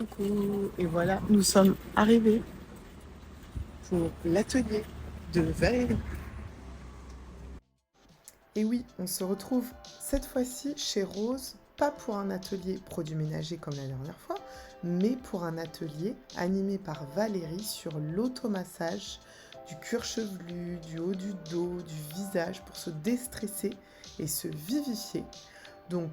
Coucou. Et voilà, nous sommes arrivés pour l'atelier de Valérie. Et oui, on se retrouve cette fois-ci chez Rose, pas pour un atelier produits ménagers comme la dernière fois, mais pour un atelier animé par Valérie sur l'automassage du cuir chevelu, du haut du dos, du visage pour se déstresser et se vivifier. Donc,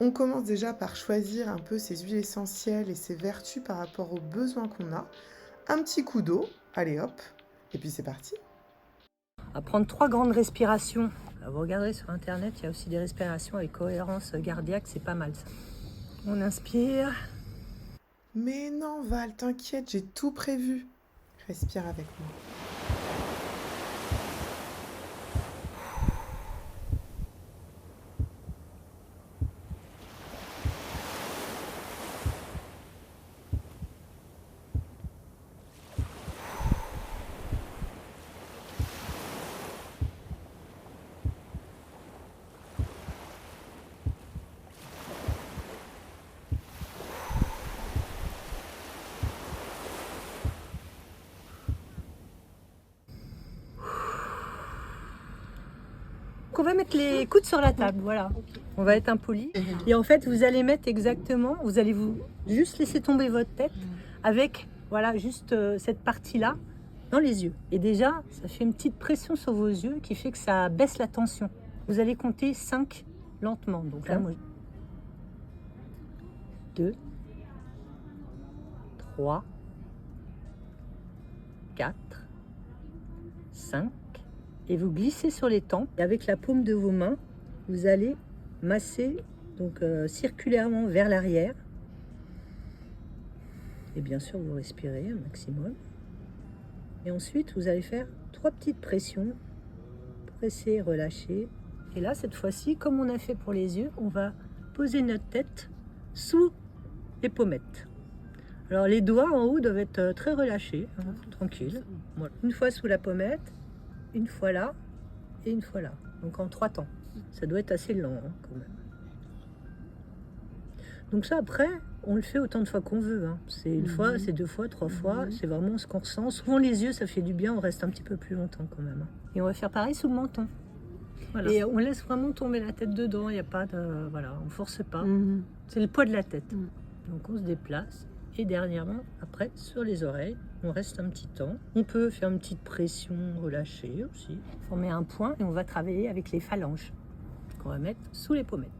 on commence déjà par choisir un peu ses huiles essentielles et ses vertus par rapport aux besoins qu'on a. Un petit coup d'eau, allez hop, et puis c'est parti. À prendre 3 grandes respirations. Vous regarderez sur internet, il y a aussi des respirations avec cohérence cardiaque, c'est pas mal ça. On inspire. Mais non Val, t'inquiète, j'ai tout prévu. Respire avec moi. Donc on va mettre les coudes sur la table, voilà. On va être impoli. Et en fait, vous allez mettre exactement, vous allez vous juste laisser tomber votre tête avec, voilà, juste cette partie-là dans les yeux. Et déjà, ça fait une petite pression sur vos yeux qui fait que ça baisse la tension. Vous allez compter 5 lentement. Donc là, moi, 2, 3, 4, 5. Et vous glissez sur les tempes. Et avec la paume de vos mains, vous allez masser donc, circulairement vers l'arrière. Et bien sûr, vous respirez un maximum. Et ensuite, vous allez faire 3 petites pressions. Presser, relâcher. Et là, cette fois-ci, comme on a fait pour les yeux, on va poser notre tête sous les pommettes. Alors, les doigts en haut doivent être très relâchés, hein, tranquille. Voilà. Une fois sous la pommette, une fois là et une fois là. Donc en 3 temps. Ça doit être assez lent hein, quand même. Donc ça après, on le fait autant de fois qu'on veut. Hein. C'est une fois, c'est 2 fois, 3 fois. C'est vraiment ce qu'on ressent. Souvent les yeux, ça fait du bien. On reste un petit peu plus longtemps quand même. Hein. Et on va faire pareil sous le menton. Voilà. Et on laisse vraiment tomber la tête dedans. Il n'y a pas de... Voilà, on force pas. C'est le poids de la tête. Donc on se déplace. Et dernièrement, après, sur les oreilles, on reste un petit temps. On peut faire une petite pression relâchée aussi. Former un point et on va travailler avec les phalanges qu'on va mettre sous les pommettes.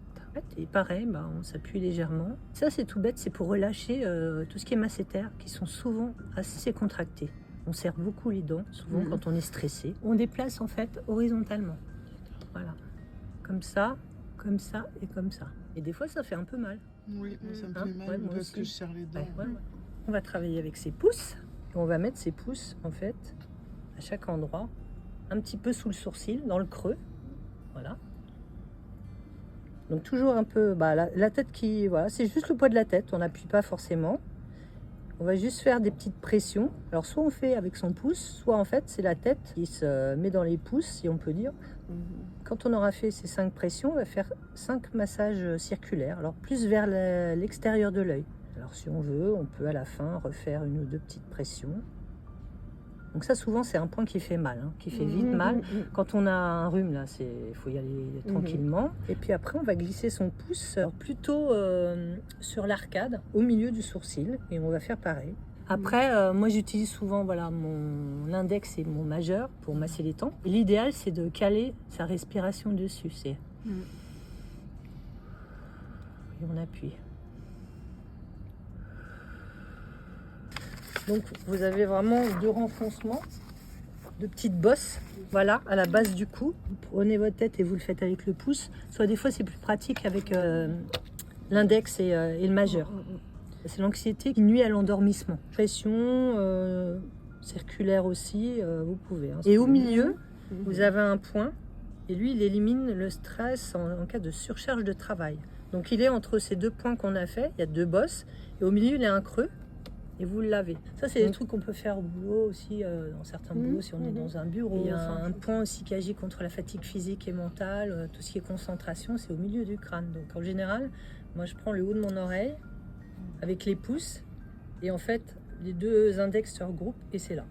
Et pareil, on s'appuie légèrement. Ça, c'est tout bête, c'est pour relâcher tout ce qui est masséter, qui sont souvent assez contractés. On serre beaucoup les dents, souvent quand on est stressé. On déplace en fait horizontalement. Voilà. Comme ça et comme ça. Et des fois, ça fait un peu mal. Oui, moi ça me fait mal moi parce aussi. que je serre les dents. On va travailler avec ses pouces. Et on va mettre ses pouces, en fait, à chaque endroit, un petit peu sous le sourcil, dans le creux. Voilà. Donc toujours un peu, la tête qui, voilà, c'est juste le poids de la tête, on n'appuie pas forcément. On va juste faire des petites pressions. Alors soit on fait avec son pouce, soit en fait c'est la tête qui se met dans les pouces, si on peut dire. Quand on aura fait ces 5 pressions, on va faire 5 massages circulaires, alors plus vers l'extérieur de l'œil. Alors si on veut, on peut à la fin refaire 1 ou 2 petites pressions. Donc ça souvent c'est un point qui fait mal, hein, qui fait vite mal. Quand on a un rhume là, il faut y aller tranquillement. Et puis après on va glisser son pouce plutôt sur l'arcade, au milieu du sourcil, et on va faire pareil. Après, moi j'utilise souvent voilà, mon index et mon majeur pour masser les tempes. L'idéal c'est de caler sa respiration dessus. Et on appuie. Donc vous avez vraiment 2 renfoncements, 2 petites bosses, voilà, à la base du cou. Vous prenez votre tête et vous le faites avec le pouce. Soit des fois c'est plus pratique avec l'index et le majeur. C'est l'anxiété qui nuit à l'endormissement. Pression circulaire aussi, vous pouvez. Hein. Et au milieu, vous avez un point, et lui il élimine le stress en cas de surcharge de travail. Donc il est entre ces 2 points qu'on a fait, il y a 2 bosses, et au milieu il y a un creux. Et vous le lavez. Ça, c'est des trucs qu'on peut faire au boulot aussi, dans certains boulots, si on est dans un bureau. Il y a un point aussi qui agit contre la fatigue physique et mentale, tout ce qui est concentration, c'est au milieu du crâne. Donc en général, moi je prends le haut de mon oreille avec les pouces Et en fait, les deux index se regroupent et c'est là.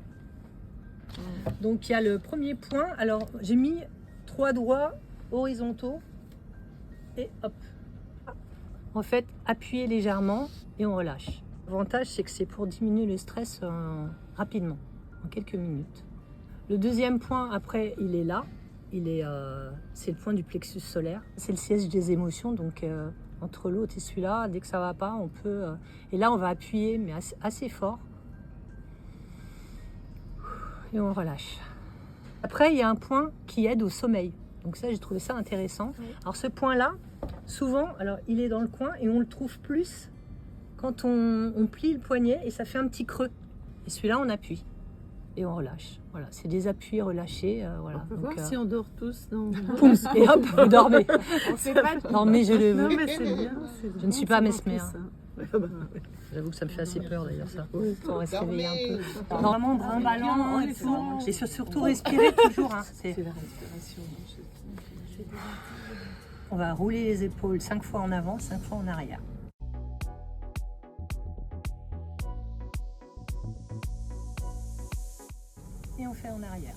Donc il y a le premier point. Alors j'ai mis 3 doigts horizontaux et hop. En fait, appuyez légèrement et on relâche. L'avantage, c'est que c'est pour diminuer le stress rapidement, en quelques minutes. Le deuxième point, après, il est là. C'est le point du plexus solaire. C'est le siège des émotions, donc entre l'autre et celui-là, dès que ça va pas, on peut... et là, on va appuyer, mais assez fort. Et on relâche. Après, il y a un point qui aide au sommeil. Donc ça, j'ai trouvé ça intéressant. Oui. Alors ce point-là, souvent, alors il est dans le coin et on le trouve plus quand on plie le poignet et ça fait un petit creux. Et celui-là, on appuie et on relâche. Voilà, c'est des appuis relâchés. Voilà. On peut voir si on dort tous. Non. Poum, et hop, vous dormez. On fait pas de... Non, mais je le veux. Non, mais c'est bien. Je ne suis pas mesmer. J'avoue que ça me fait assez peur d'ailleurs ça. Oui, on va se réveiller un peu. Normalement, brinque-ballant et tout. Et surtout respirer toujours. Hein. C'est la respiration. On va rouler les épaules 5 fois en avant, 5 fois en arrière. Et on fait en arrière.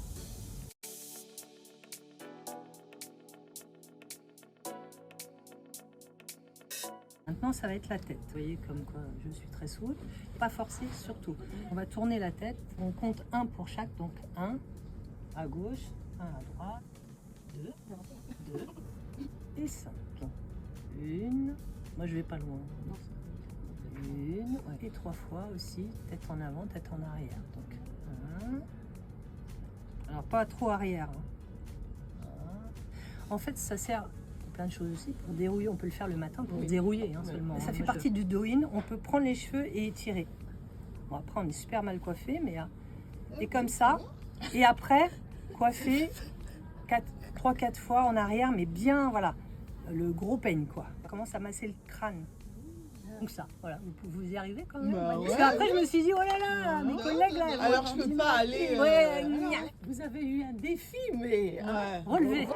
Maintenant, ça va être la tête. Vous voyez comme quoi je suis très souple. Pas forcer surtout. On va tourner la tête. On compte 1 pour chaque. Donc 1 à gauche, 1 à droite, 2 et 5. 1. Moi, je vais pas loin. 1 et 3 fois aussi. Tête en avant, tête en arrière. Donc 1. Alors pas trop arrière. En fait, ça sert plein de choses aussi pour dérouiller. On peut le faire le matin pour dérouiller seulement. Ça fait partie du do-in. On peut prendre les cheveux et étirer. Bon, après, on est super mal coiffé, mais et comme ça. Et après, coiffer 3-4 fois en arrière, mais bien, voilà, le gros peigne, quoi. On commence à masser le crâne. Donc ça, voilà, vous y arrivez quand même. Bah Parce qu'après, je me suis dit, oh là là, mes collègues là. Alors, je peux pas aller. Vous avez eu un défi, mais relevé.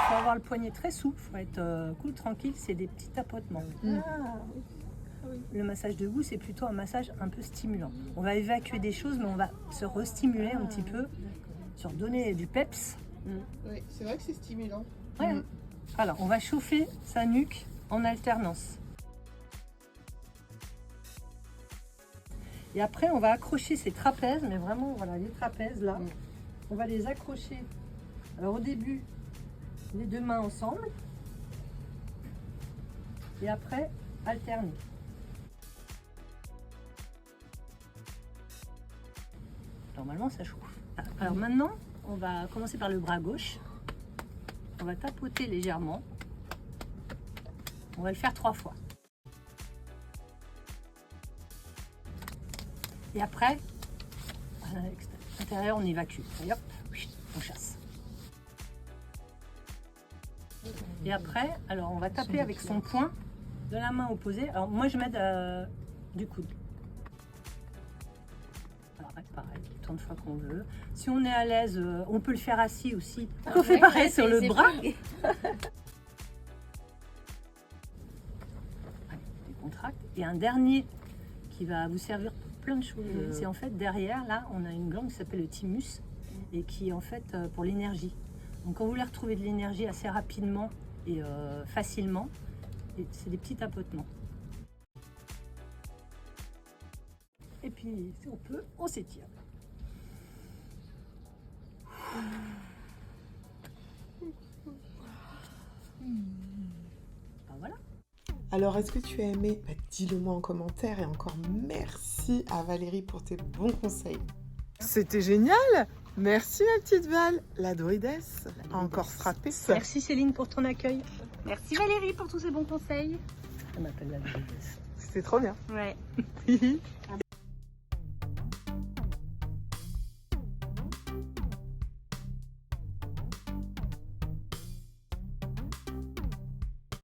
Il faut avoir le poignet très souple, il faut être cool, tranquille, c'est des petits tapotements. Le massage debout, c'est plutôt un massage un peu stimulant. On va évacuer des choses, mais on va se restimuler un petit peu, se redonner du peps. Oui, c'est vrai que c'est stimulant. Ouais. Alors, on va chauffer sa nuque en alternance. Et après, on va accrocher ses trapèzes, mais vraiment, voilà, les trapèzes là, on va les accrocher. Alors au début, les 2 mains ensemble, et après, alterner. Normalement, ça chauffe. Alors maintenant, on va commencer par le bras gauche. On va tapoter légèrement. On va le faire 3 fois. Et après, à l'intérieur, on évacue. Et hop, on chasse. Et après, alors on va taper avec son poing de la main opposée. Alors moi, je m'aide du coude. Alors pareil, autant de fois qu'on veut. Si on est à l'aise, on peut le faire assis aussi. On fait pareil sur le bras. Contracte. Et un dernier qui va vous servir pour plein de choses. C'est en fait derrière, là, on a une glande qui s'appelle le thymus et qui est en fait pour l'énergie. Donc quand vous voulez retrouver de l'énergie assez rapidement et facilement, c'est des petits tapotements. Et puis, si on peut, on s'étire. Voilà. Alors, est-ce que tu as aimé? Dis-le moi en commentaire et encore merci à Valérie pour tes bons conseils. C'était génial! Merci ma petite Val, la druidesse a encore frappé ça. Merci Céline pour ton accueil. Merci Valérie pour tous ces bons conseils. Elle m'appelle la druidesse. C'était trop bien. Ouais.